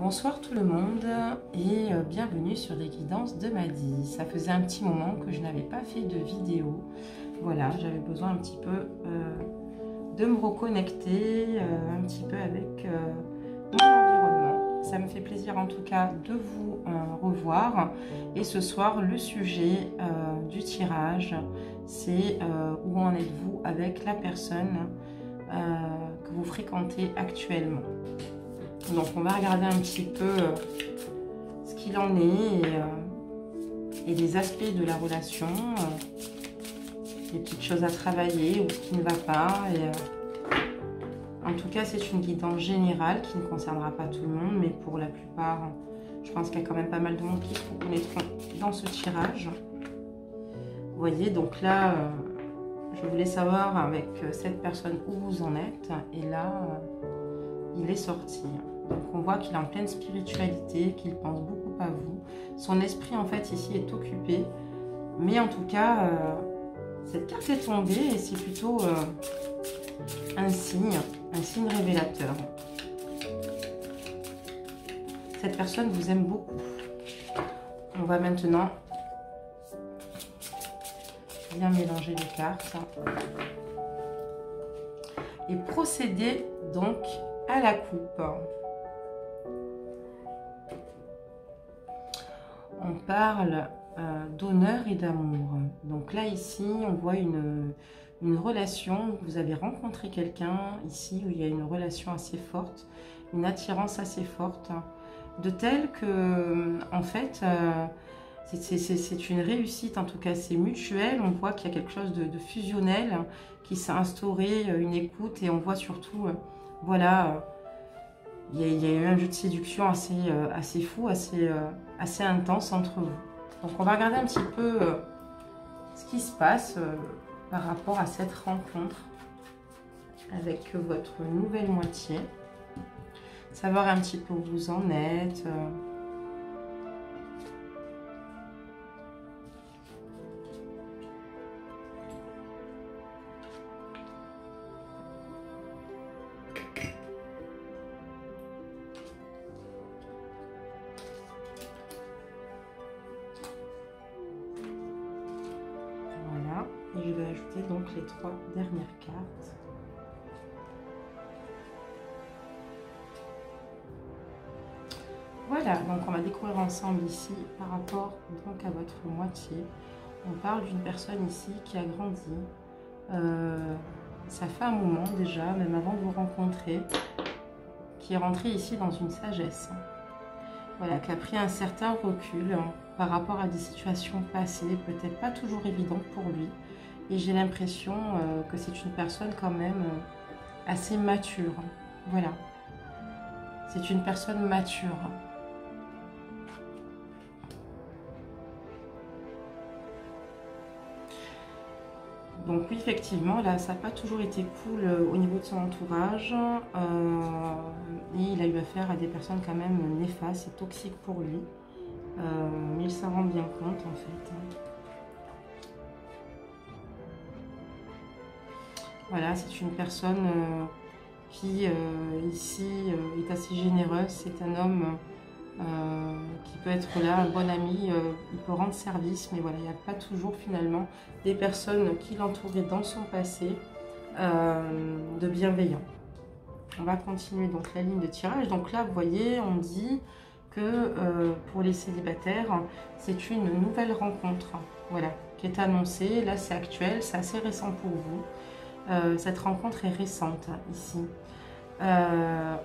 Bonsoir tout le monde et bienvenue sur les guidances de Madi. Ça faisait un petit moment que je n'avais pas fait de vidéo. Voilà, j'avais besoin un petit peu de me reconnecter un petit peu avec mon environnement. Ça me fait plaisir en tout cas de vous revoir. Et ce soir, le sujet du tirage, c'est où en êtes-vous avec la personne que vous fréquentez actuellement. Donc on va regarder un petit peu ce qu'il en est et les aspects de la relation, les petites choses à travailler ou ce qui ne va pas. En tout cas, c'est une guidance générale qui ne concernera pas tout le monde, mais pour la plupart, je pense qu'il y a quand même pas mal de monde qui se reconnaîtront dans ce tirage. Vous voyez, donc là, je voulais savoir avec cette personne où vous en êtes, et là, il est sorti. Donc on voit qu'il est en pleine spiritualité, qu'il pense beaucoup à vous. Son esprit en fait ici est occupé. Mais en tout cas, cette carte est tombée et c'est plutôt un signe révélateur. Cette personne vous aime beaucoup. On va maintenant bien mélanger les cartes. Et procéder donc à la coupe. On parle d'honneur et d'amour. Donc là, ici, on voit une relation. Vous avez rencontré quelqu'un ici où il y a une relation assez forte, une attirance assez forte, de telle que, en fait, c'est une réussite. En tout cas, c'est mutuel. On voit qu'il y a quelque chose de fusionnel qui s'est instauré, une écoute, et on voit surtout, voilà, il y a eu un jeu de séduction assez fou, assez intense entre vous. Donc on va regarder un petit peu ce qui se passe par rapport à cette rencontre avec votre nouvelle moitié. Savoir un petit peu où vous en êtes. Et je vais ajouter donc les 3 dernières cartes. Voilà, donc on va découvrir ensemble ici par rapport donc à votre moitié. On parle d'une personne ici qui a grandi. Ça fait un moment déjà, même avant de vous rencontrer, qui est rentrée ici dans une sagesse. Voilà, qui a pris un certain recul par rapport à des situations passées, peut-être pas toujours évidentes pour lui. Et j'ai l'impression que c'est une personne quand même assez mature. Voilà. C'est une personne mature. Donc oui, effectivement, là, ça n'a pas toujours été cool au niveau de son entourage. Et il a eu affaire à des personnes quand même néfastes et toxiques pour lui. Mais il s'en rend bien compte, en fait. Voilà, c'est une personne qui, ici, est assez généreuse. C'est un homme qui peut être là, un bon ami. Il peut rendre service, mais voilà, il n'y a pas toujours, finalement, des personnes qui l'entouraient dans son passé de bienveillants. On va continuer donc la ligne de tirage. Donc là, vous voyez, on dit que pour les célibataires, c'est une nouvelle rencontre, voilà, qui est annoncée. Là, c'est actuel, c'est assez récent pour vous. Cette rencontre est récente ici.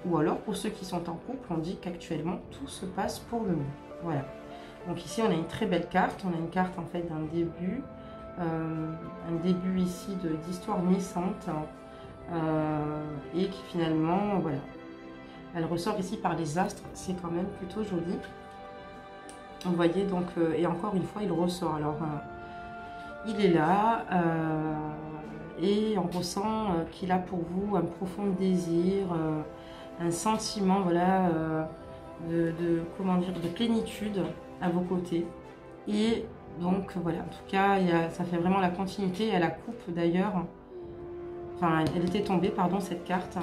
Ou alors pour ceux qui sont en couple, on dit qu'actuellement tout se passe pour le mieux. Voilà. Donc ici on a une très belle carte. On a une carte en fait d'un début. Un début ici d'histoire naissante. Et qui finalement, voilà. Elle ressort ici par les astres. C'est quand même plutôt joli. Vous voyez donc, et encore une fois il ressort. Alors il est là. Et on ressent qu'il a pour vous un profond désir, un sentiment, voilà, comment dire, de plénitude à vos côtés. Et donc voilà, en tout cas, ça fait vraiment la continuité à la coupe d'ailleurs. Enfin, elle était tombée, pardon, cette carte.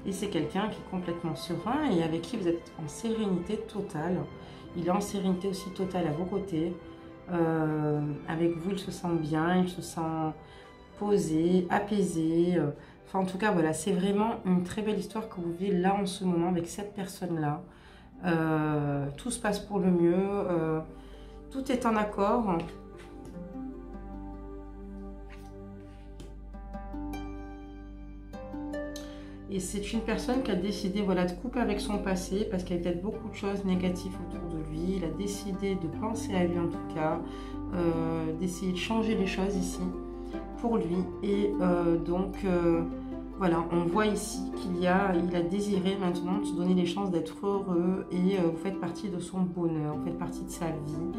Et c'est quelqu'un qui est complètement serein et avec qui vous êtes en sérénité totale. Il est en sérénité aussi totale à vos côtés. Avec vous, il se sent bien, il se sent posé, apaisé. Enfin, en tout cas, voilà, c'est vraiment une très belle histoire que vous vivez là en ce moment avec cette personne-là. Tout se passe pour le mieux. Tout est en accord. Et c'est une personne qui a décidé, voilà, de couper avec son passé parce qu'il y a peut-être beaucoup de choses négatives autour de lui. Il a décidé de penser à lui en tout cas, d'essayer de changer les choses ici pour lui. Et voilà, on voit ici il a désiré maintenant de se donner les chances d'être heureux et vous faites partie de son bonheur, vous faites partie de sa vie.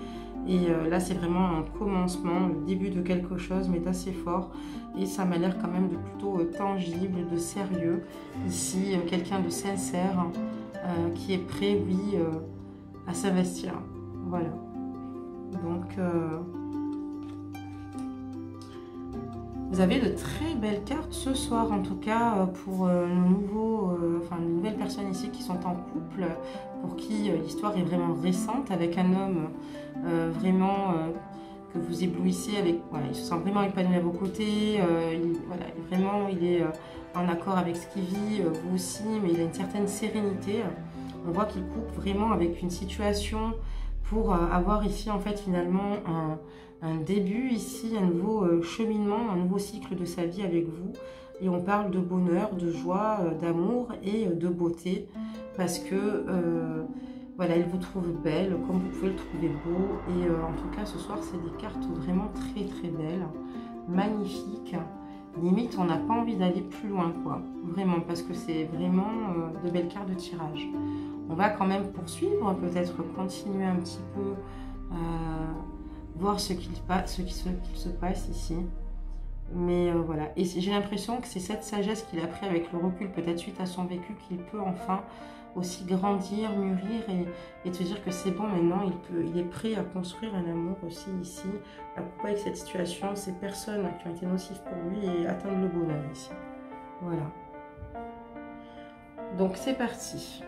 Et là, c'est vraiment un commencement, le début de quelque chose, mais d'assez fort. Et ça m'a l'air quand même de plutôt tangible, de sérieux. Ici, quelqu'un de sincère qui est prêt, oui, à s'investir. Voilà. Donc, vous avez de très belles cartes ce soir, en tout cas, pour une nouvelle personne ici qui sont en couple, pour qui l'histoire est vraiment récente, avec un homme que vous éblouissez avec, voilà, il se sent vraiment épanoui à vos côtés, il est en accord avec ce qu'il vit, vous aussi, mais il a une certaine sérénité. On voit qu'il coupe vraiment avec une situation pour avoir ici en fait finalement un début ici, un nouveau cheminement, un nouveau cycle de sa vie avec vous. Et on parle de bonheur, de joie, d'amour et de beauté, parce que voilà, il vous trouve belle, comme vous pouvez le trouver beau. Et en tout cas, ce soir, c'est des cartes vraiment très très belles, magnifiques. Limite, on n'a pas envie d'aller plus loin, quoi. Vraiment, parce que c'est vraiment de belles cartes de tirage. On va quand même poursuivre, peut-être continuer un petit peu, voir ce qu'il se passe ici. Mais voilà, et j'ai l'impression que c'est cette sagesse qu'il a pris avec le recul, peut-être suite à son vécu, qu'il peut enfin aussi grandir, mûrir et te dire que c'est bon maintenant, il est prêt à construire un amour aussi ici, à couper avec cette situation, ces personnes qui ont été nocives pour lui et atteindre le bonheur ici. Voilà. Donc c'est parti.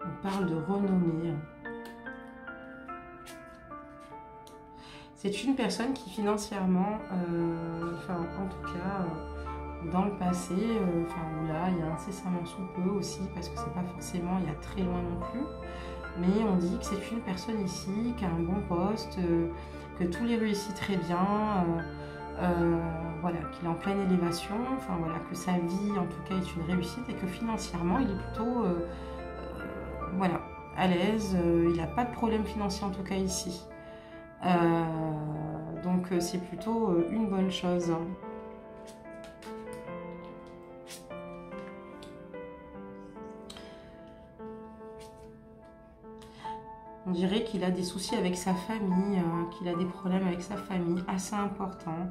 On parle de renommée. C'est une personne qui financièrement, en tout cas, dans le passé, là, il y a incessamment sous peu aussi, parce que c'est pas forcément, il y a très loin non plus, mais on dit que c'est une personne ici qui a un bon poste, que tout les réussit très bien, voilà, qu'il est en pleine élévation, que sa vie en tout cas est une réussite et que financièrement il est plutôt voilà, à l'aise, il n'a pas de problème financier en tout cas ici. Donc c'est plutôt une bonne chose. On dirait qu'il a des soucis avec sa famille, qu'il a des problèmes avec sa famille assez importants.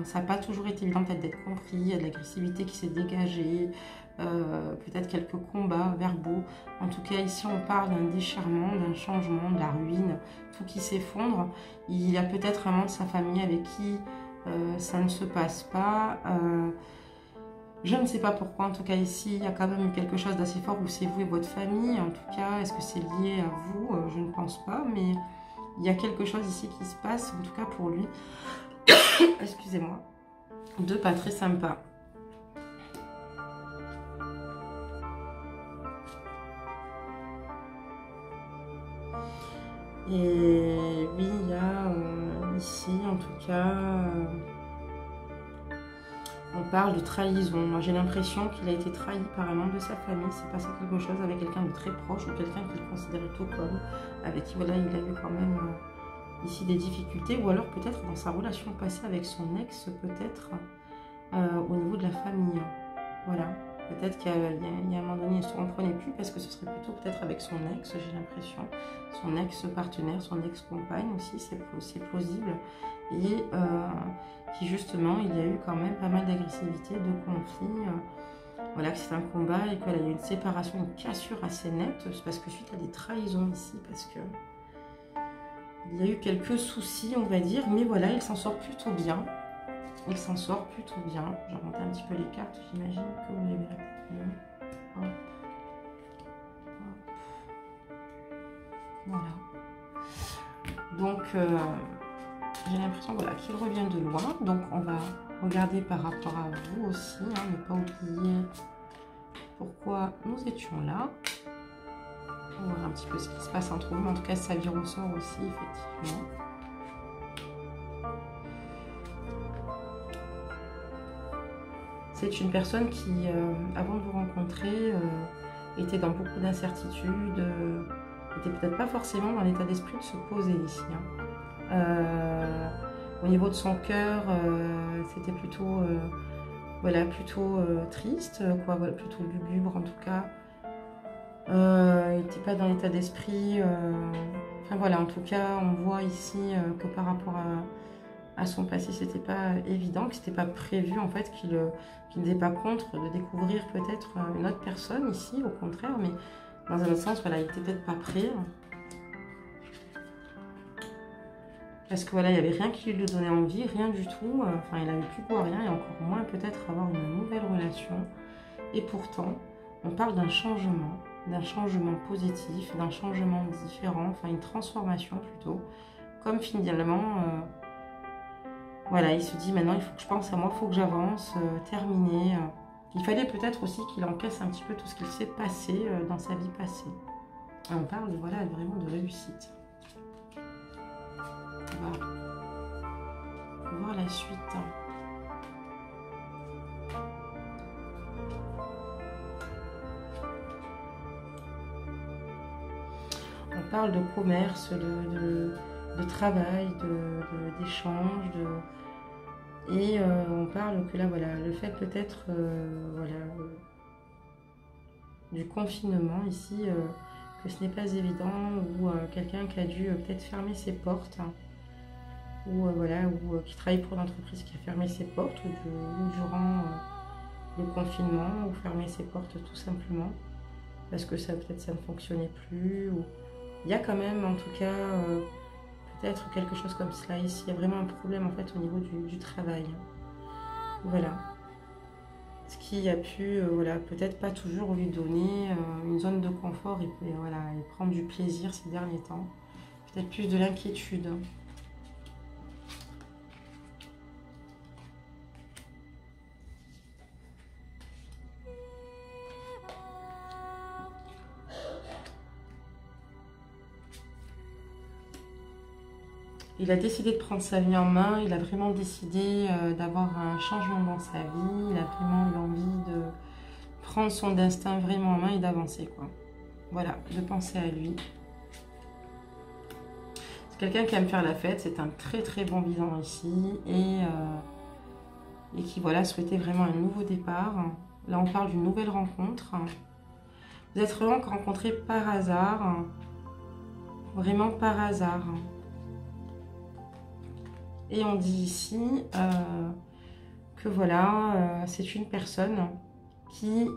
Ça n'a pas toujours été évident peut-être d'être compris, il y a de l'agressivité qui s'est dégagée, peut-être quelques combats verbaux. En tout cas ici on parle d'un déchirement, d'un changement, de la ruine, tout qui s'effondre. Il y a peut-être un membre de sa famille avec qui ça ne se passe pas. Je ne sais pas pourquoi, en tout cas ici, il y a quand même quelque chose d'assez fort où c'est vous et votre famille. En tout cas, est-ce que c'est lié à vous? Je ne pense pas, mais il y a quelque chose ici qui se passe, en tout cas pour lui. Excusez-moi. De pas très sympa. Et oui, il y a ici, en tout cas... on parle de trahison. Moi, j'ai l'impression qu'il a été trahi par un membre de sa famille. C'est passé quelque chose avec quelqu'un de très proche ou quelqu'un qu'il considérait tout comme, avec qui voilà, il a eu quand même ici des difficultés. Ou alors peut-être dans sa relation passée avec son ex, peut-être au niveau de la famille. Voilà. Peut-être qu'il y a un moment donné, ils ne se comprenaient plus parce que ce serait plutôt peut-être avec son ex, j'ai l'impression. Son ex-partenaire, son ex-compagne aussi, c'est plausible. Et qui justement, il y a eu quand même pas mal d'agressivité, de conflits. Voilà, que c'est un combat et qu'il y a une séparation, une cassure assez nette. C'est parce que suite à des trahisons ici, parce que il y a eu quelques soucis, on va dire. Mais voilà, il s'en sort plutôt bien. Il s'en sort plutôt bien. Je remonte un petit peu les cartes, j'imagine que vous les verrez peut-être mieux. Hop. Hop. Voilà. Donc, j'ai l'impression voilà, qu'il revient de loin. Donc, on va regarder par rapport à vous aussi. Hein, ne pas oublier pourquoi nous étions là. On va voir un petit peu ce qui se passe entre vous. En tout cas, ça vire au sort aussi, effectivement. C'est une personne qui, avant de vous rencontrer, était dans beaucoup d'incertitudes, n'était peut-être pas forcément dans l'état d'esprit de se poser ici. Hein. Au niveau de son cœur, c'était plutôt, voilà, plutôt triste, quoi, voilà, plutôt lugubre en tout cas. Il n'était pas dans l'état d'esprit. Enfin voilà, en tout cas, on voit ici que par rapport à son passé, c'était pas évident, que c'était pas prévu en fait, qu'il n'était pas contre de découvrir peut-être une autre personne ici, au contraire, mais dans un autre sens, voilà, il était peut-être pas prêt. Parce que voilà, il n'y avait rien qui lui donnait envie, rien du tout. Enfin, il n'avait plus goût à rien et encore moins peut-être avoir une nouvelle relation. Et pourtant, on parle d'un changement positif, d'un changement différent, enfin une transformation plutôt. Comme finalement, voilà, il se dit maintenant il faut que je pense à moi, il faut que j'avance, terminer. Il fallait peut-être aussi qu'il encaisse un petit peu tout ce qu'il s'est passé dans sa vie passée. Et on parle voilà, vraiment de réussite. On va voir la suite. On parle de commerce, de travail, d'échange, et on parle que là, voilà, le fait peut-être, voilà, du confinement ici, que ce n'est pas évident, ou quelqu'un qui a dû peut-être fermer ses portes, hein, ou voilà, ou qui travaille pour une entreprise qui a fermé ses portes, ou durant le confinement, ou fermer ses portes tout simplement, parce que ça peut-être ça ne fonctionnait plus, ou il y a quand même en tout cas peut-être quelque chose comme cela ici. Il y a vraiment un problème en fait au niveau du travail. Voilà. Ce qui a pu, voilà, peut-être pas toujours lui donner une zone de confort et voilà, et prendre du plaisir ces derniers temps. Peut-être plus de l'inquiétude. Il a décidé de prendre sa vie en main, il a vraiment décidé d'avoir un changement dans sa vie, il a vraiment eu envie de prendre son destin vraiment en main et d'avancer, quoi. Voilà, de penser à lui. C'est quelqu'un qui aime faire la fête, c'est un très très bon vivant ici, et qui, voilà, souhaitait vraiment un nouveau départ. Là, on parle d'une nouvelle rencontre. Vous êtes vraiment rencontrés par hasard, vraiment par hasard. Et on dit ici que voilà, c'est une personne qui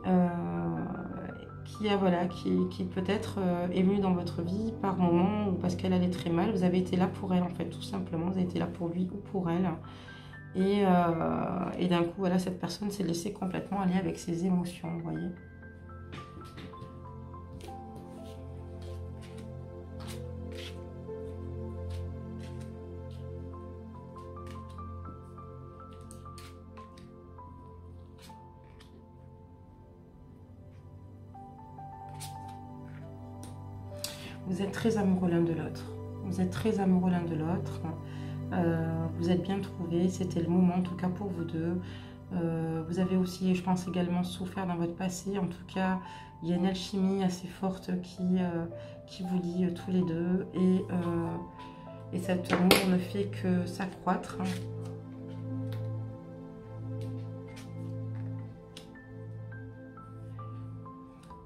peut-être est venue dans votre vie par moment ou parce qu'elle allait très mal. Vous avez été là pour elle en fait, tout simplement. Vous avez été là pour lui ou pour elle. Et d'un coup, voilà, cette personne s'est laissée complètement aller avec ses émotions, vous voyez. Vous êtes très amoureux l'un de l'autre. Vous êtes très amoureux l'un de l'autre. Vous êtes bien trouvés. C'était le moment, en tout cas pour vous deux. Vous avez aussi, je pense, également souffert dans votre passé. En tout cas, il y a une alchimie assez forte qui vous lie tous les deux. Et cet amour ne fait que s'accroître.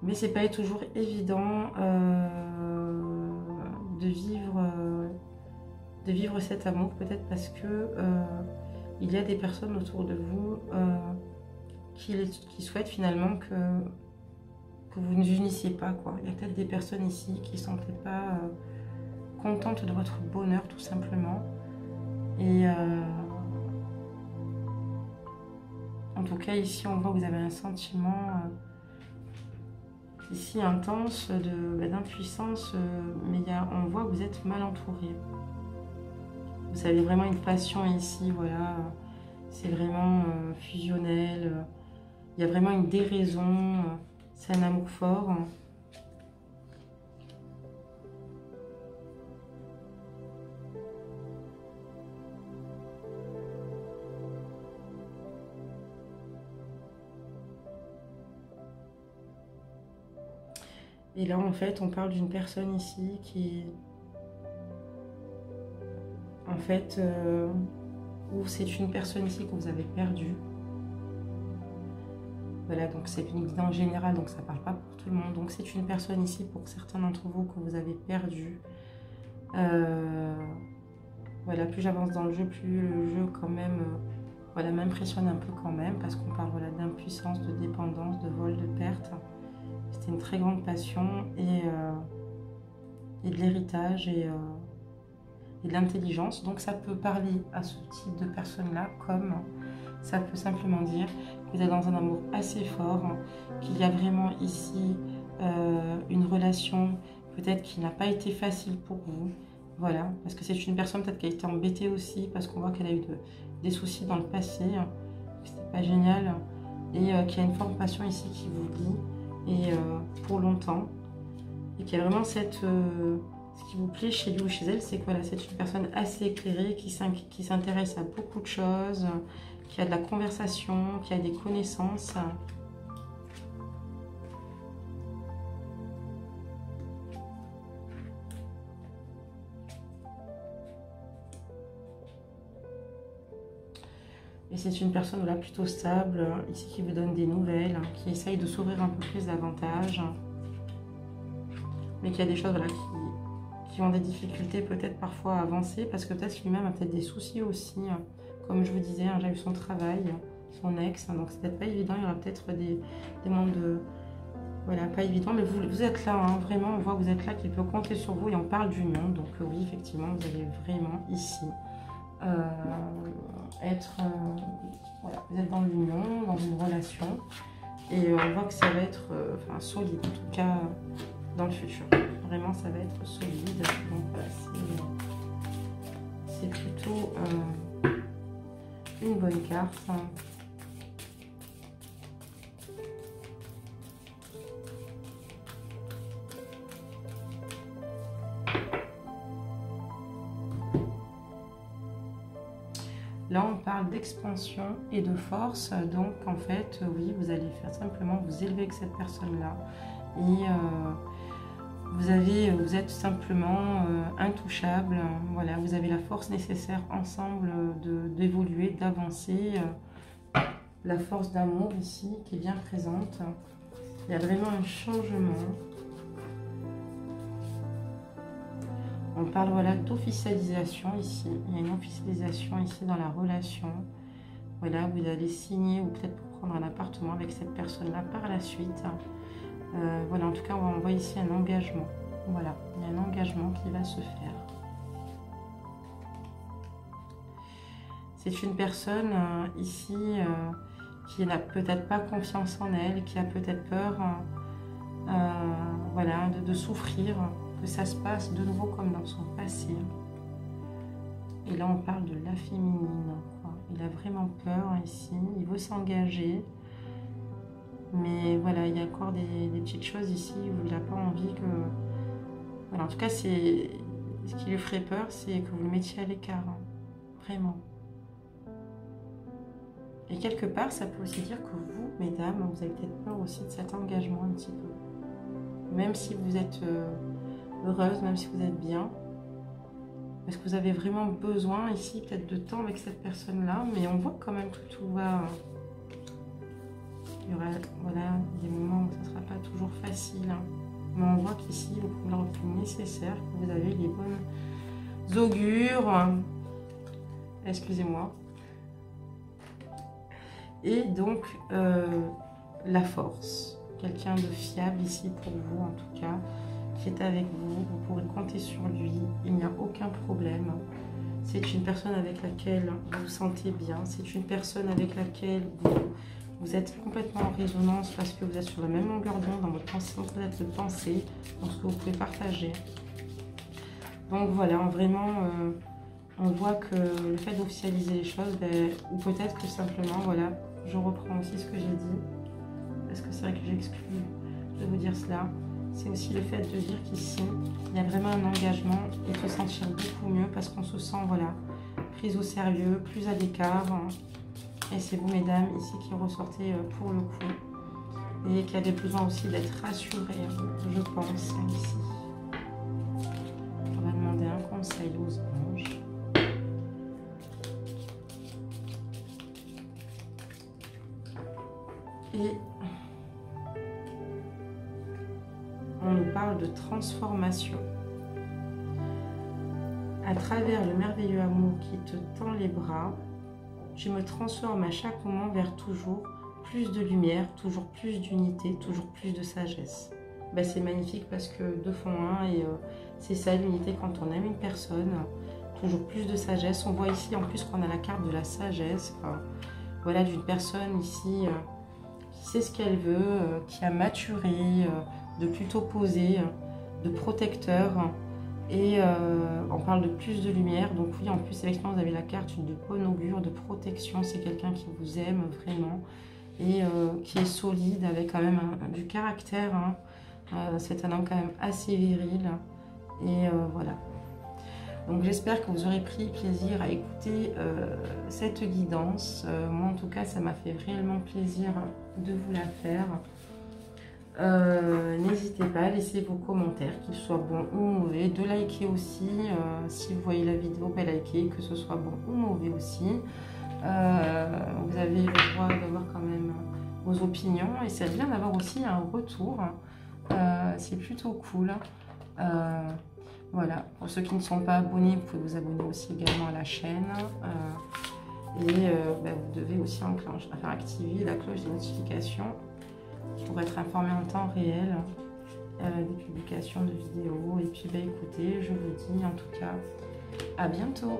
Mais c'est pas toujours évident de vivre cet amour, peut-être parce que il y a des personnes autour de vous qui souhaitent finalement que vous ne unissiez pas, quoi. Il y a peut-être des personnes ici qui sont peut-être pas contentes de votre bonheur, tout simplement. Et en tout cas, ici, on voit que vous avez un sentiment ici intense d'impuissance, mais on voit que vous êtes mal entouré. Vous avez vraiment une passion ici, voilà, c'est vraiment fusionnel, il y a vraiment une déraison, c'est un amour fort. Et là, en fait, on parle d'une personne ici qui, en fait, ou c'est une personne ici que vous avez perdue. Voilà, donc c'est une idée en général, donc ça ne parle pas pour tout le monde. Donc c'est une personne ici, pour certains d'entre vous, que vous avez perdue. Voilà, plus j'avance dans le jeu, plus le jeu quand même voilà, m'impressionne un peu quand même, parce qu'on parle voilà, d'impuissance, de dépendance, de vol, de perte. C'était une très grande passion et de l'héritage et de l'intelligence. Donc ça peut parler à ce type de personne-là, comme ça peut simplement dire que vous êtes dans un amour assez fort, qu'il y a vraiment ici une relation peut-être qui n'a pas été facile pour vous. Voilà, parce que c'est une personne peut-être qui a été embêtée aussi, parce qu'on voit qu'elle a eu des soucis dans le passé, c'était pas génial, et qui a une forte passion ici qui vous lie, et pour longtemps, et qui a vraiment cette... ce qui vous plaît chez lui ou chez elle, c'est que voilà, c'est une personne assez éclairée, qui s'intéresse à beaucoup de choses, qui a de la conversation, qui a des connaissances. Et c'est une personne là plutôt stable, ici qui vous donne des nouvelles, qui essaye de s'ouvrir un peu plus davantage, mais qui a des choses voilà, qui ont des difficultés peut-être parfois à avancer, parce que peut-être lui-même a peut-être des soucis aussi. Comme je vous disais, j'ai eu son travail, son ex, donc c'est peut-être pas évident, il y aura peut-être des moments de... Voilà, pas évident, mais vous êtes là, hein, vraiment, on voit que vous êtes là, qu'il peut compter sur vous, et on parle d'union, donc oui, effectivement, vous allez vraiment ici voilà, vous êtes dans l'union, dans une relation, et on voit que ça va être solide, en tout cas dans le futur. Vraiment, ça va être solide, donc voilà, c'est plutôt une bonne carte. Là, on parle d'expansion et de force. Donc, en fait, oui, vous allez faire simplement vous élever avec cette personne-là. Et vous êtes simplement intouchable. Voilà, vous avez la force nécessaire ensemble d'évoluer, d'avancer. La force d'amour ici qui est bien présente. Il y a vraiment un changement. On parle voilà, d'officialisation ici. Il y a une officialisation ici dans la relation. Voilà, vous allez signer ou peut-être prendre un appartement avec cette personne-là par la suite. Voilà, en tout cas, on voit ici un engagement. Voilà, il y a un engagement qui va se faire. C'est une personne ici qui n'a peut-être pas confiance en elle, qui a peut-être peur voilà, de souffrir, que ça se passe de nouveau comme dans son passé. Et là, on parle de la féminine. Il a vraiment peur ici, il veut s'engager. Mais voilà, il y a encore des petites choses ici où il n'a pas envie que... Voilà, en tout cas, ce qui lui ferait peur, c'est que vous le mettiez à l'écart. Vraiment. Et quelque part, ça peut aussi dire que vous, mesdames, vous avez peut-être peur aussi de cet engagement un petit peu. Même si vous êtes heureuse, même si vous êtes bien. Parce que vous avez vraiment besoin ici peut-être de temps avec cette personne-là. Mais on voit quand même que tout va y aura voilà, des moments où ce ne sera pas toujours facile. Hein. Mais on voit qu'ici, vous pouvez le recul nécessaire, que vous avez les bonnes augures. Excusez-moi. Et donc, la force. Quelqu'un de fiable ici pour vous, en tout cas, qui est avec vous. Vous pourrez compter sur lui. Il n'y a aucun problème. C'est une personne avec laquelle vous vous sentez bien. C'est une personne avec laquelle vous êtes complètement en résonance parce que vous êtes sur la même longueur d'onde dans votre centre de pensée, dans ce que vous pouvez partager. Donc voilà, vraiment, on voit que le fait d'officialiser les choses, ben, ou peut-être que simplement, voilà, je reprends aussi ce que j'ai dit, parce que c'est vrai que j'ai exclu de vous dire cela. C'est aussi le fait de dire qu'ici, il y a vraiment un engagement et de se sentir beaucoup mieux parce qu'on se sent, voilà, prise au sérieux, plus à l'écart. Et c'est vous, mesdames, ici qui ressortez pour le coup. Et qui avez besoin aussi d'être rassurées, je pense, ici. On va demander un conseil aux anges. Et on nous parle de transformation. À travers le merveilleux amour qui te tend les bras, je me transforme à chaque moment vers toujours plus de lumière, toujours plus d'unité, toujours plus de sagesse. Ben, c'est magnifique parce que deux font un et c'est ça l'unité quand on aime une personne. Toujours plus de sagesse. On voit ici en plus qu'on a la carte de la sagesse. Voilà, d'une personne ici qui sait ce qu'elle veut, qui a maturé, de plutôt posé, de protecteur. Et on parle de plus de lumière. Donc oui, en plus, avec moi, vous avez la carte de bonne augure, de protection. C'est quelqu'un qui vous aime vraiment et qui est solide, avec quand même du caractère. Hein. C'est un homme quand même assez viril. Et voilà. Donc j'espère que vous aurez pris plaisir à écouter cette guidance. Moi, en tout cas, ça m'a fait réellement plaisir de vous la faire. N'hésitez pas à laisser vos commentaires, qu'ils soient bons ou mauvais, de liker aussi, si vous voyez la vidéo, likez, que ce soit bon ou mauvais aussi. Vous avez le droit d'avoir quand même vos opinions et c'est bien d'avoir aussi un retour, c'est plutôt cool. Voilà, pour ceux qui ne sont pas abonnés, vous pouvez vous abonner aussi également à la chaîne. Vous devez aussi activer la cloche des notifications pour être informé en temps réel des publications de vidéos. Et puis écoutez, je vous dis en tout cas à bientôt.